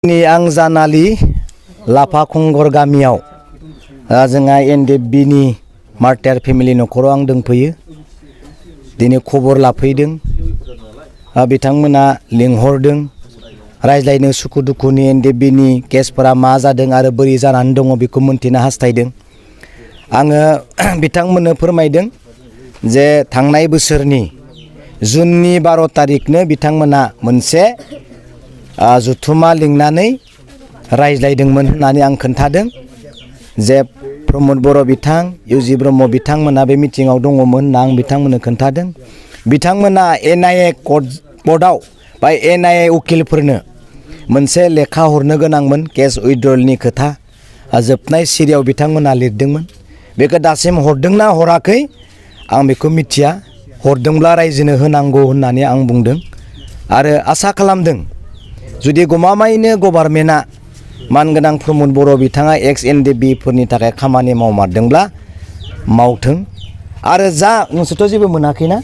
आं जानालि लाफा खंगर गामियाव जोंहा एनडिएफबिनि मार्टार फेमिलि न'खराव आं दंफैयो। दिनै खबर लाफैदों, बिथांमोना लिंहरदों रायज्लायनो सुखु दुखुनि एनडिएफबिनि केसफोरा मा जादों आरो बोरै जानानै दङ बेखौ मोनथिनो हास्थायदों। आङो बिथांमोननो फोरमायदों जे थांनाय बोसोरनि जुननि 12 तारिखनो बिथांमोना मोनसे जुथुमा लिंनानै रायज्लायदोंमोन होननानै आं खोन्थादों जे प्रमद बर' बिथां इउजि ब्रह्म बिथांमोना बे मिटिङाव दङमोन होनना आं बिथांमोननो खोन्थादों। बिथांमोना एनआइए कर्टआव बा एनआइए उकिलफोरनो मोनसे लेखा हरनो गोनांमोन केस उइथड्रलनि खोथा जोबनाय सिरियाव बिथांमोना लिरदोंमोन। बेखौ दासिम हरदोंना हराखै आं बेखौ मिथिया, हरदोंब्ला रायजोनो होनांगौ होननानै आं बुंदों आरो आसा खालामदों जुदि गमामायैनो गभर्नमेन्टआ मानगोनां प्रमद बर' बिथाङा एक्स एनडिएफबि फोरनि थाखाय खामानि मावमारदोंब्ला मावथों आरो जा नोंसोरथ' जेबो मोनाखैना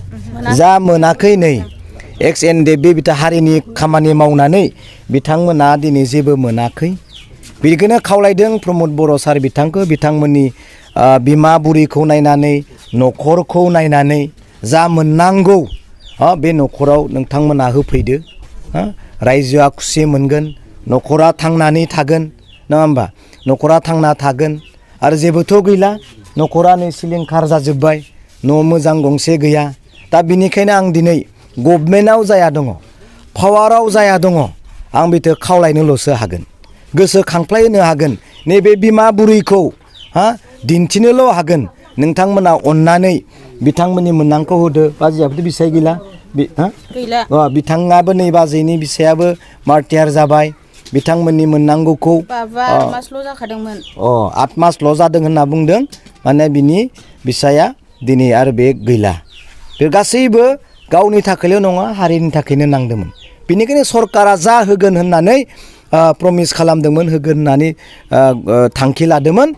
जा मोनाखै नै एक्स एनडिएफबि बिथा हारिनि खामानि मावनानै बिथांमोना दिनै जेबो मोनाखै। बेखौनो खावलायदों प्रमद बर' सार बिथांखौ बिथांमोननि बिमा बुरिखौ नायनानै न'खरखौ नायनानै जा मोननांगौ बे न'खराव नोंथांमोना होफैदो। रायजोआ खुसि मोनगोन, न'खरा थांनानै थागोन, नङा होमबा? न'खरा थांना थागोन आरो जेबोथ' गैला, न'खरा नै सिलिंखार जाजोब्बाय, न' मोजां गंसे गैया। दा बिनिखायनो आं दिनै गभर्नमेन्टआव जाया दङ, पावाराव जाया दङ, आं बेखौ खावलायनोल'सो हागोन, गोसोखांफ्लाय होनो हागोन, नैबे बिमा बुरैखौ दिन्थिनोल' हागोन। नोंथांमोना अननानै बिथांमोननि मोननांगौ होदो। बाजैयाबोथ' बिसाय गैला, बिथाङाबो नै बाजैनि बिसायाबो मार्टियार जाबाय, बिथांमोननि मोननांगौखौ 8 मासल' जाखादोंमोन। 8 मासल' जादों होनना बुंदों, माने बिनि बिसाया दिनै आरो बे गैला। बे गासैबो गावनि थाखायल' नङा हारिनि थाखायनो नांदोंमोन। बेनिखायनो सरकारा जा होगोन होननानै प्रमिस खालामदोंमोन, होगोन होननानै थांखि लादोंमोन,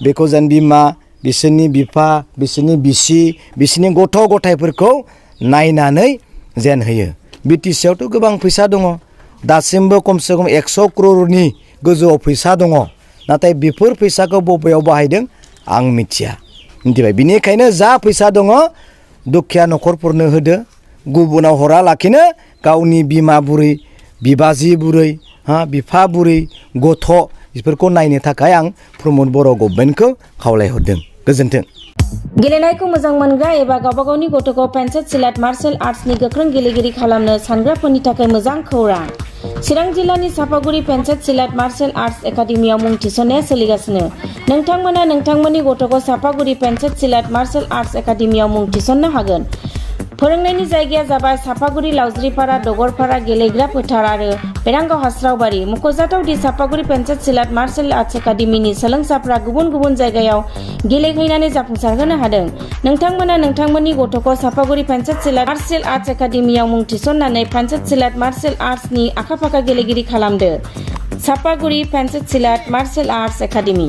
बेखौ जेन बिमा, बिसोरनि बिफा, बिसोरनि बिसि, बिसोरनि गथ' गथायफोरखौ नायनानै जेन होयो। बिटिसिआवथ' गोबां फैसा दङ, दासिमबो खमसे खम 100 crore गोजौआव फैसा दङ, नाथाय बेफोर फैसाखौ बबेयाव बाहायदों आं मिथिया, मिथिबाय? बिनिखायनो जा फैसा दङ दुखिया न'खरफोरनो होदो, गुबुनाव हरा लाखिनो गावनि बिमा बुरै, बिबाजै बुरै, बिफा बुरै, गथ' बेफोरखौ नायनो थाखाय आं प्रमद बर' गभर्नमेन्टखौ खावलायहरदों। गोजोन्थों। गेलेनायखौ मोजां मोनग्रा एबा गावबागावनि गथ'खौ पेन्सिल सिलाट मार्शेल आर्ट्सनि गोख्रों गेलेगिरि खालामनो सानग्राफोरनि थाखाय मोजां खौरां। चिरां जिल्लानि सापागुरि पेन्सिल सिलाट मार्शेल आर्ट्स एकाडेमियाव मुं थिसननाया सोलिगासिनो। नोंथांमोना नोंथांमोननि गथ'खौ सापागुरि पेन्सिल सिलाट मार्शेल आर्ट्स एकाडेमियाव मुं थिसननो हागोन। फोरोंनायनि जायगाया जाबाय सापागुरि लावज्रिपारा दगरपारा गेलेग्रा फोथार आरो बेरांगाव हास्रावबारि। मख'जाथाव दि सापागुरि पेन्सिल सिलाट मार्शेल आर्ट्स एकाडेमिनि सोलोंसाफ्रा गुबुन गुबुन जायगायाव गेलेहैनानै जाफुंसारहोनो हादों। नोंथांमोना नोंथांमोननि गथ'खौ सापागुरि पेन्सिल सिलाट मार्शेल आर्ट्स एकाडेमियाव मुं थिसननानै पेन्सिल सिलाट मार्शेल आर्ट्सनि आखा-फाखा गेलेगिरि खालामदो। Sapaguri pencil सिलाट martial arts academy.